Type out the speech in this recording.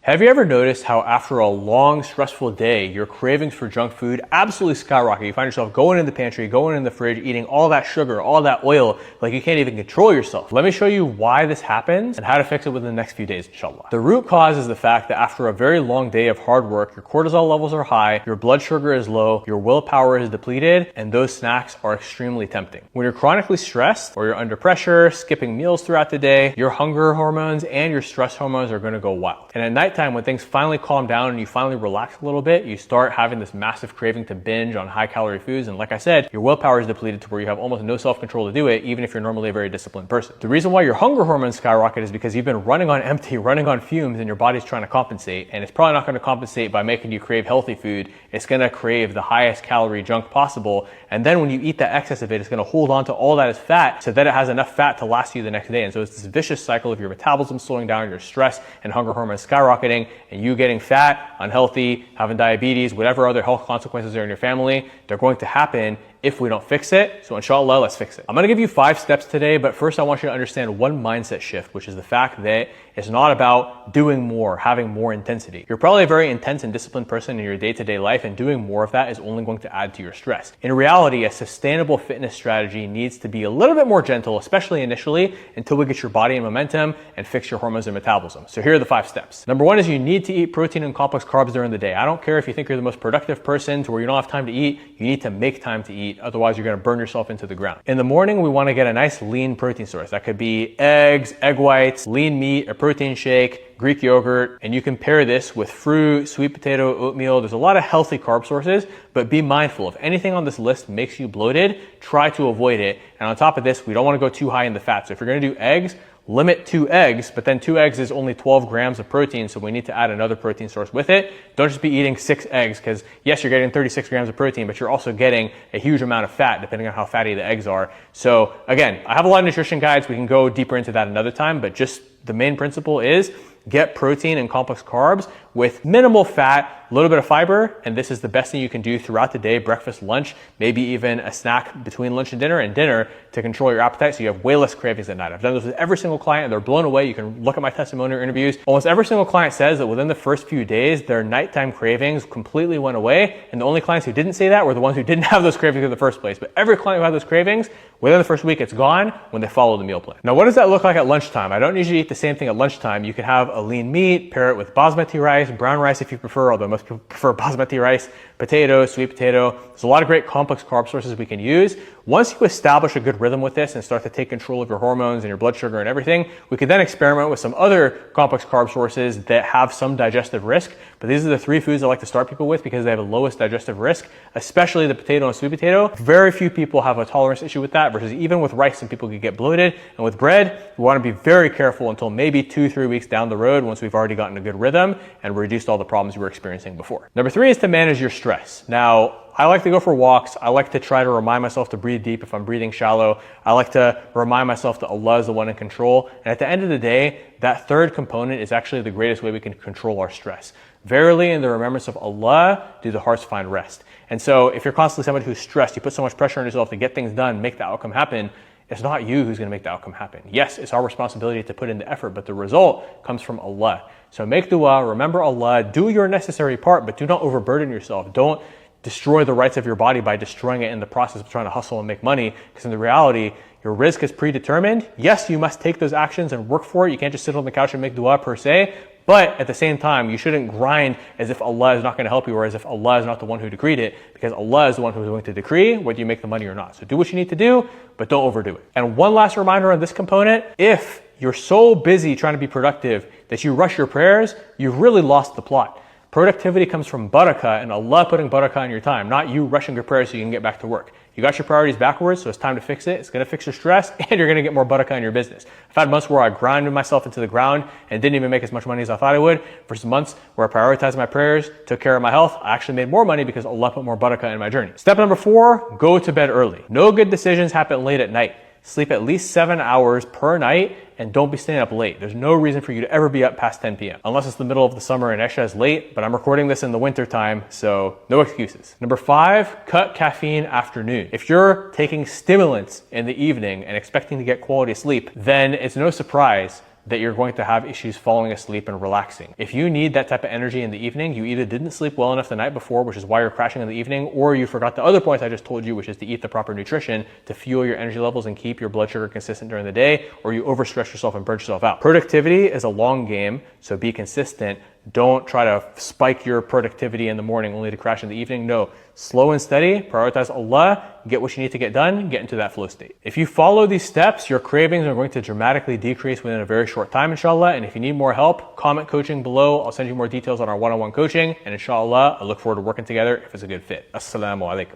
Have you ever noticed how after a long, stressful day, your cravings for junk food absolutely skyrocket? You find yourself going in the pantry, going in the fridge, eating all that sugar, all that oil, like you can't even control yourself. Let me show you why this happens and how to fix it within the next few days, inshallah. The root cause is the fact that after a very long day of hard work, your cortisol levels are high, your blood sugar is low, your willpower is depleted, and those snacks are extremely tempting. When you're chronically stressed or you're under pressure, skipping meals throughout the day, your hunger hormones and your stress hormones are gonna go wild. And at nighttime, when things finally calm down and you finally relax a little bit, you start having this massive craving to binge on high calorie foods. And like I said, your willpower is depleted to where you have almost no self-control to do it, even if you're normally a very disciplined person. The reason why your hunger hormones skyrocket is because you've been running on empty, running on fumes, and your body's trying to compensate. And it's probably not going to compensate by making you crave healthy food. It's going to crave the highest calorie junk possible. And then when you eat that excess of it, it's going to hold on to all that as fat so that it has enough fat to last you the next day. And so it's this vicious cycle of your metabolism slowing down, your stress and hunger hormones skyrocketing, and you getting fat, unhealthy, having diabetes, whatever other health consequences are in your family, they're going to happen if we don't fix it. So inshallah, let's fix it. I'm gonna give you 5 steps today, but first I want you to understand one mindset shift, which is the fact that it's not about doing more, having more intensity. You're probably a very intense and disciplined person in your day-to-day life, and doing more of that is only going to add to your stress. In reality, a sustainable fitness strategy needs to be a little bit more gentle, especially initially, until we get your body in momentum and fix your hormones and metabolism. So here are the 5 steps. Number 1 is you need to eat protein and complex carbs during the day. I don't care if you think you're the most productive person to where you don't have time to eat, you need to make time to eat. Otherwise, you're going to burn yourself into the ground. In the morning, we want to get a nice lean protein source. That could be eggs, egg whites, lean meat, a protein shake, Greek yogurt, and you can pair this with fruit, sweet potato, oatmeal. There's a lot of healthy carb sources, but be mindful. If anything on this list makes you bloated, try to avoid it. And on top of this, we don't want to go too high in the fat. So if you're going to do eggs, limit 2 eggs, but then 2 eggs is only 12 grams of protein, so we need to add another protein source with it. Don't just be eating 6 eggs, because yes, you're getting 36 grams of protein, but you're also getting a huge amount of fat, depending on how fatty the eggs are. So again, I have a lot of nutrition guides. We can go deeper into that another time, but just the main principle is get protein and complex carbs with minimal fat, a little bit of fiber, and this is the best thing you can do throughout the day, breakfast, lunch, maybe even a snack between lunch and dinner to control your appetite so you have way less cravings at night. I've done this with every single client and they're blown away. You can look at my testimonial interviews. Almost every single client says that within the first few days, their nighttime cravings completely went away, and the only clients who didn't say that were the ones who didn't have those cravings in the first place. But every client who had those cravings, within the first week, it's gone when they follow the meal plan. Now, what does that look like at lunchtime? I don't usually eat the same thing at lunchtime. You can have a lean meat, pair it with basmati rice, brown rice if you prefer, although most people prefer basmati rice, potato, sweet potato. There's a lot of great complex carb sources we can use. Once you establish a good rhythm with this and start to take control of your hormones and your blood sugar and everything, we could then experiment with some other complex carb sources that have some digestive risk. But these are the 3 foods I like to start people with because they have the lowest digestive risk, especially the potato and sweet potato. Very few people have a tolerance issue with that, versus even with rice, some people could get bloated. And with bread, we want to be very careful until maybe 2-3 weeks down the road once we've already gotten a good rhythm and reduced all the problems you were experiencing before. Number 3 is to manage your stress. Now, I like to go for walks. I like to try to remind myself to breathe deep if I'm breathing shallow. I like to remind myself that Allah is the one in control. And at the end of the day, that 3rd component is actually the greatest way we can control our stress. Verily, in the remembrance of Allah, do the hearts find rest. And so if you're constantly somebody who's stressed, you put so much pressure on yourself to get things done, make the outcome happen, it's not you who's going to make the outcome happen. Yes, it's our responsibility to put in the effort, but the result comes from Allah. So make dua, remember Allah, do your necessary part, but do not overburden yourself. Don't destroy the rights of your body by destroying it in the process of trying to hustle and make money, because in the reality, your risk is predetermined. Yes, you must take those actions and work for it. You can't just sit on the couch and make dua per se, but at the same time, you shouldn't grind as if Allah is not going to help you or as if Allah is not the one who decreed it, because Allah is the one who is going to decree whether you make the money or not. So do what you need to do, but don't overdo it. And one last reminder on this component, if you're so busy trying to be productive that you rush your prayers, you've really lost the plot. Productivity comes from barakah and Allah putting barakah in your time, not you rushing your prayers so you can get back to work. You got your priorities backwards, so it's time to fix it. It's going to fix your stress, and you're going to get more barakah in your business. I've had months where I grinded myself into the ground and didn't even make as much money as I thought I would, versus months where I prioritized my prayers, took care of my health. I actually made more money because Allah put more barakah in my journey. Step number 4, go to bed early. No good decisions happen late at night. Sleep at least 7 hours per night, and don't be staying up late. There's no reason for you to ever be up past 10 p.m. unless it's the middle of the summer and Isha is late, but I'm recording this in the winter time, so no excuses. Number 5, cut caffeine after noon. If you're taking stimulants in the evening and expecting to get quality sleep, then it's no surprise that you're going to have issues falling asleep and relaxing. If you need that type of energy in the evening, you either didn't sleep well enough the night before, which is why you're crashing in the evening, or you forgot the other points I just told you, which is to eat the proper nutrition to fuel your energy levels and keep your blood sugar consistent during the day, or you overstress yourself and burn yourself out. Productivity is a long game, so be consistent. Don't try to spike your productivity in the morning only to crash in the evening. No, slow and steady, prioritize Allah, get what you need to get done, get into that flow state. If you follow these steps, your cravings are going to dramatically decrease within a very short time, inshallah. And if you need more help, comment coaching below. I'll send you more details on our one-on-one coaching. And inshallah, I look forward to working together if it's a good fit. Assalamu alaikum.